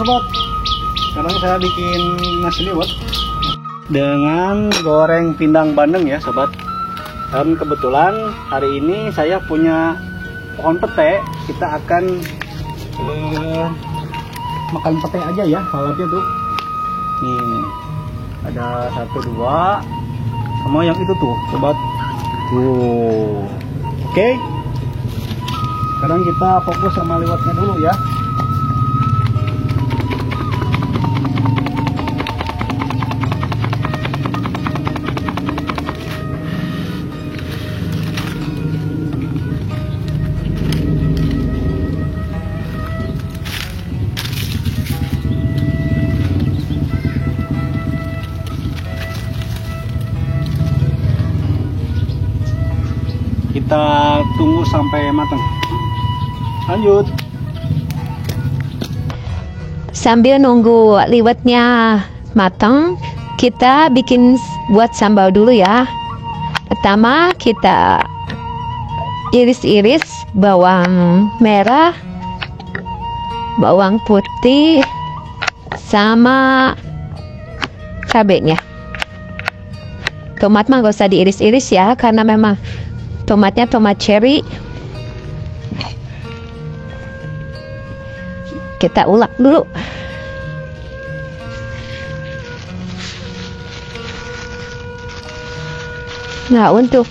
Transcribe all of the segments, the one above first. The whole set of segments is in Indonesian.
sobat, sekarang saya bikin nasi liwet dengan goreng pindang bandeng ya sobat. Dan kebetulan hari ini saya punya pohon pete. Kita akan makan pete aja ya saladnya tuh. Nih ada 1, 2 sama yang itu tuh sobat tuh. Oke, sekarang kita fokus sama liwetnya dulu ya. Kita tunggu sampai matang. Lanjut. Sambil nunggu liwetnya matang, kita bikin buat sambal dulu ya. Pertama kita iris-iris bawang merah, bawang putih, sama cabenya. Tomat mah gak usah diiris-iris ya, karena memang tomatnya tomat cherry. Kita ulek dulu. Nah, untuk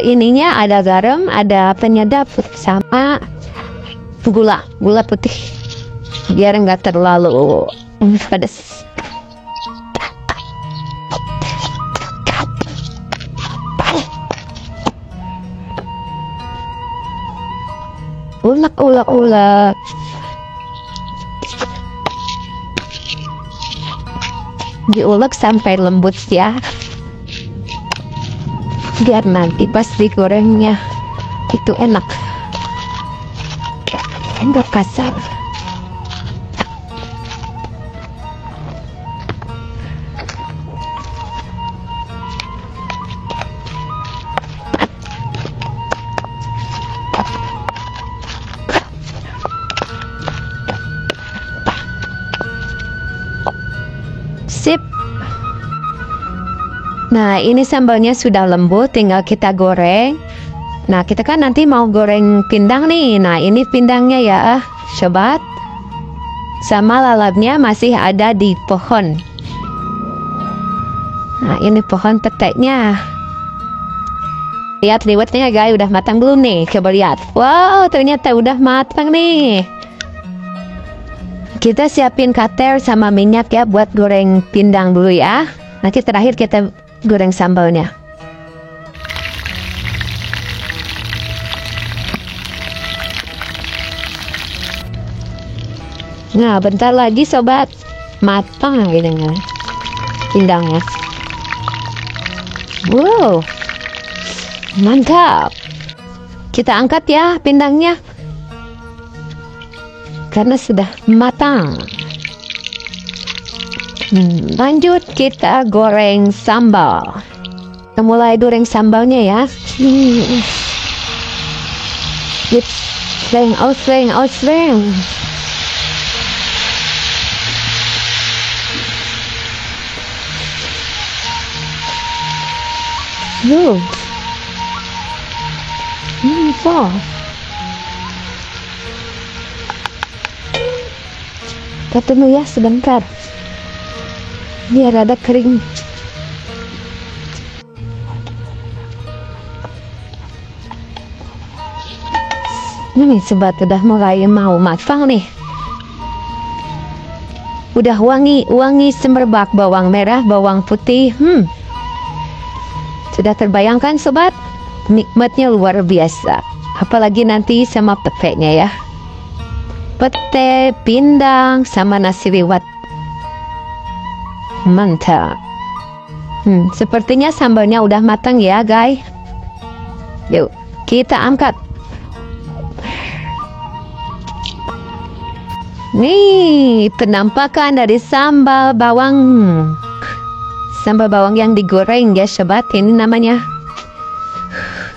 ininya ada garam, ada penyedap, sama gula putih biar nggak terlalu pedas. Ulek. Diulek sampai lembut ya, biar nanti pas digorengnya itu enak, enggak kasar. Sip. Nah, ini sambalnya sudah lembut, tinggal kita goreng. Nah, kita kan nanti mau goreng pindang nih. Nah, ini pindangnya ya, sobat. Sama lalapnya masih ada di pohon. Nah, ini pohon peteknya. Lihat liwetnya guys, udah matang belum nih? Coba lihat. Wow, ternyata udah matang nih. Kita siapin cutter sama minyak ya buat goreng pindang dulu ya. Nanti terakhir kita goreng sambalnya. Nah, bentar lagi sobat, matang ini pindangnya. Wow, mantap. Kita angkat ya pindangnya, karena sudah matang. Lanjut kita goreng sambal. Kita mulai goreng sambalnya ya. Osreng. Kita tunggu ya sebentar, biar ada kering. Ini sobat udah mulai mau matang nih. Udah wangi semerbak bawang merah, bawang putih. Sudah terbayangkan sobat, nikmatnya luar biasa. Apalagi nanti sama pepeknya ya. Pete, pindang, sama nasi liwet. Mantap. Sepertinya sambalnya udah matang ya guys. Yuk, kita angkat. Nih, penampakan dari sambal bawang. Sambal bawang yang digoreng ya sobat, ini namanya.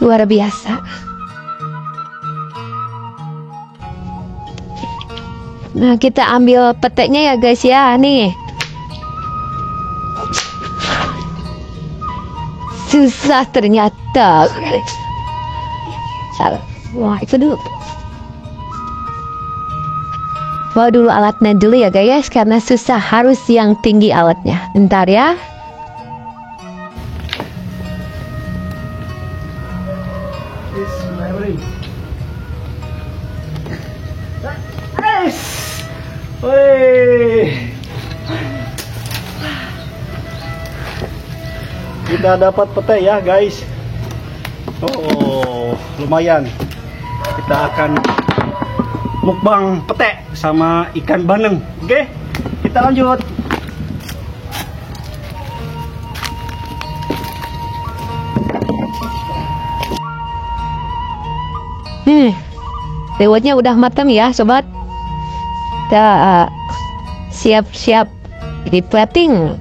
Luar biasa. Nah, kita ambil peteknya ya guys ya. Nih. Susah ternyata. Salah. Wah, itu dulu. Bawa dulu alatnya dulu ya guys, karena susah, harus yang tinggi alatnya. Bentar ya. Kita dapat pete ya guys. Oh, lumayan. Kita akan mukbang pete sama ikan bandeng. Oke, kita lanjut. Lewatnya udah matang ya sobat. Kita siap-siap di plating.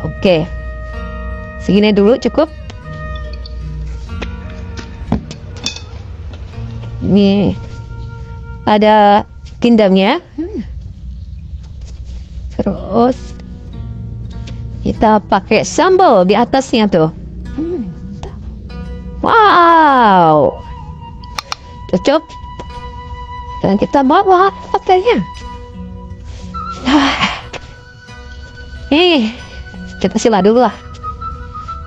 Oke, segini dulu cukup. Nih ada pindangnya. Terus kita pakai sambal di atasnya tuh. Wow, cocok. Dan kita bawa petenya. Kita sila dulu lah.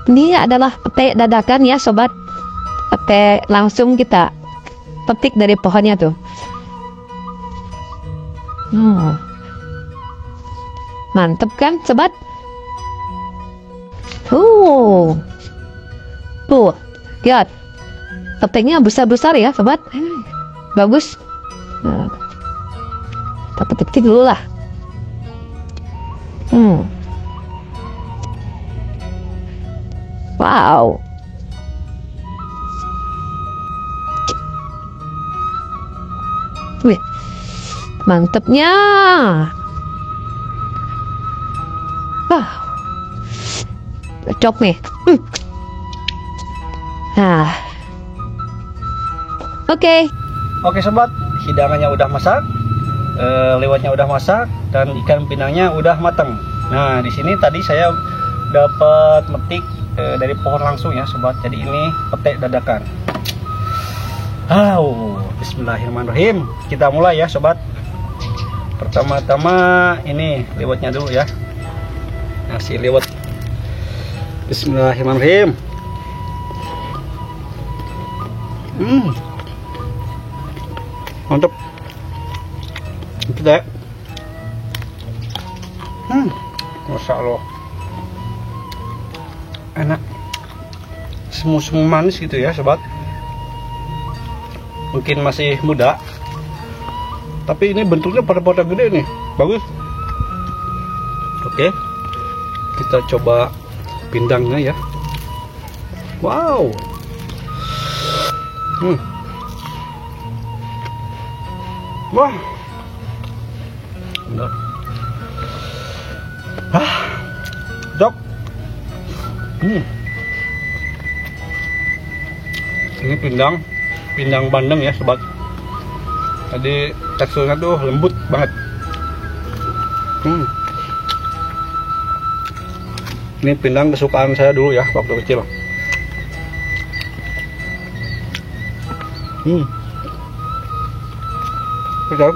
Ini adalah pete dadakan ya sobat. Pete langsung kita petik dari pohonnya tuh. Mantep kan sobat? Tuh, lihat. Peteknya besar-besar ya sobat. Bagus. Nah, kita petik dulu lah. Wow. Wih, mantepnya. Wow, cocok nih. Nah, Oke sobat, hidangannya udah masak, lewatnya udah masak, dan ikan pinangnya udah matang. Nah, di sini tadi saya dapat metik dari pohon langsung ya sobat. Jadi ini pete dadakan. Bismillahirrahmanirrahim. Kita mulai ya sobat. Pertama-tama ini lewatnya dulu ya. Nasi lewat. Bismillahirrahmanirrahim. Mantap. Kita. Masya Allah. Enak. Semu-semu manis gitu ya sobat. Mungkin masih muda, tapi ini bentuknya pada gede nih, bagus. Oke, kita coba pindangnya ya. Wow. Wah, benar. Dok. Ini pindang bandeng ya sobat. Tadi teksturnya tuh lembut banget. Ini pindang kesukaan saya dulu ya waktu kecil. Sedap.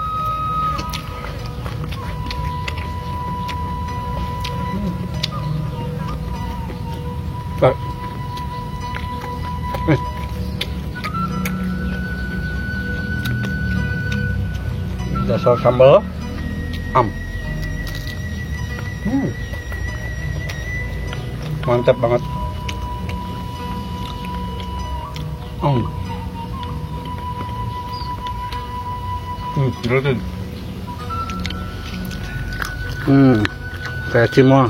Dasar sambal mantap banget. Kayak cimol.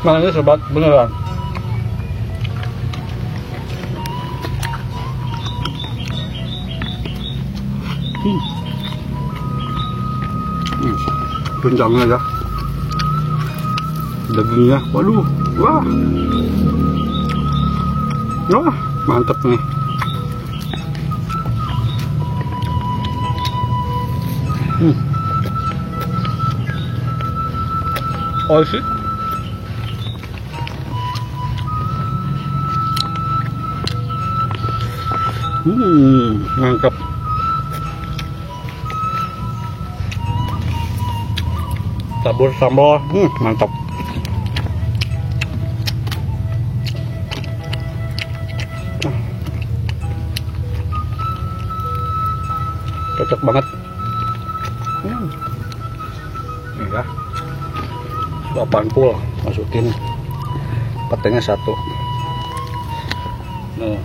Manis sobat, beneran. Pindangnya ya, dagingnya, waduh, wah, mantap nih. Oishi. Mantap. Tabur sambal, mantap. Cocok banget. Iya. Suapan full, masukin petenya satu. Nah.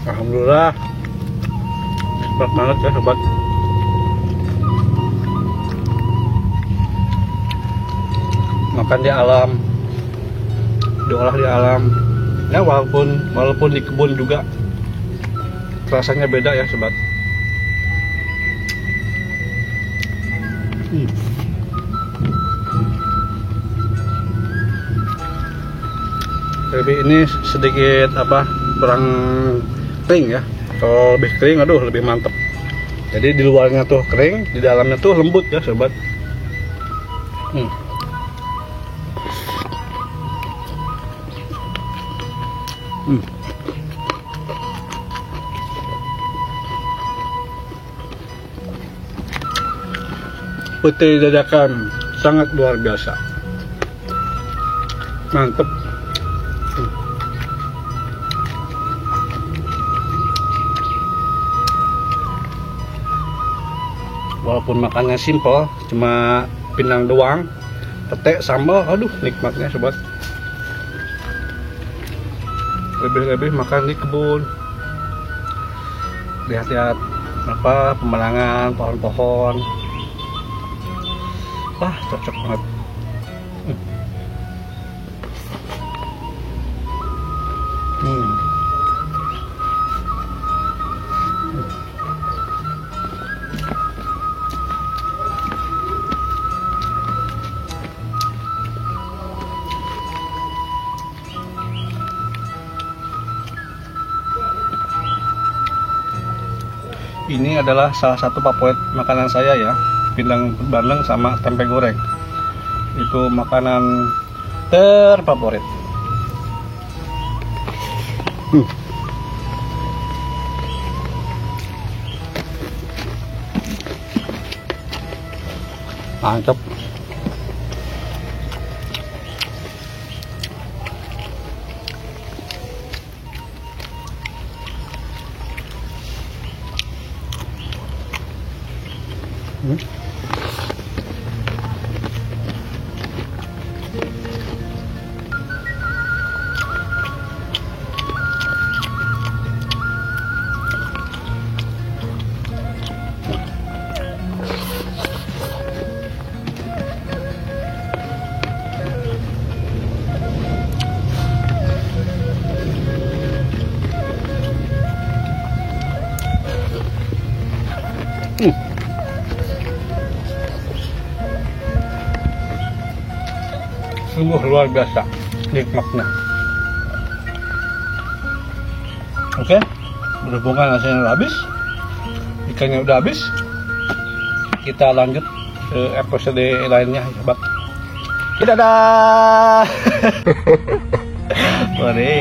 Alhamdulillah, hebat banget ya sobat. Makan di alam, diolah di alam. Ya walaupun di kebun juga rasanya beda ya sobat. Lebih ini sedikit kurang kering ya. Kalau lebih kering, aduh lebih mantep. Jadi di luarnya tuh kering, di dalamnya tuh lembut ya sobat. Putih dadakan sangat luar biasa, mantep. Walaupun makannya simple, cuma pindang doang, pete, sambal, aduh nikmatnya sobat. Lebih-lebih makan di kebun, lihat-lihat pemandangan pohon-pohon. Wah, cocok banget. Ini adalah salah satu favorit makanan saya ya, pindang bandeng sama tempe goreng. Itu makanan terfavorit. Mantap. Sungguh luar biasa nikmatnya. Oke, berhubungan nasinya udah habis, ikannya udah habis, kita lanjut ke episode lainnya ya sobat. Dadah. Mari.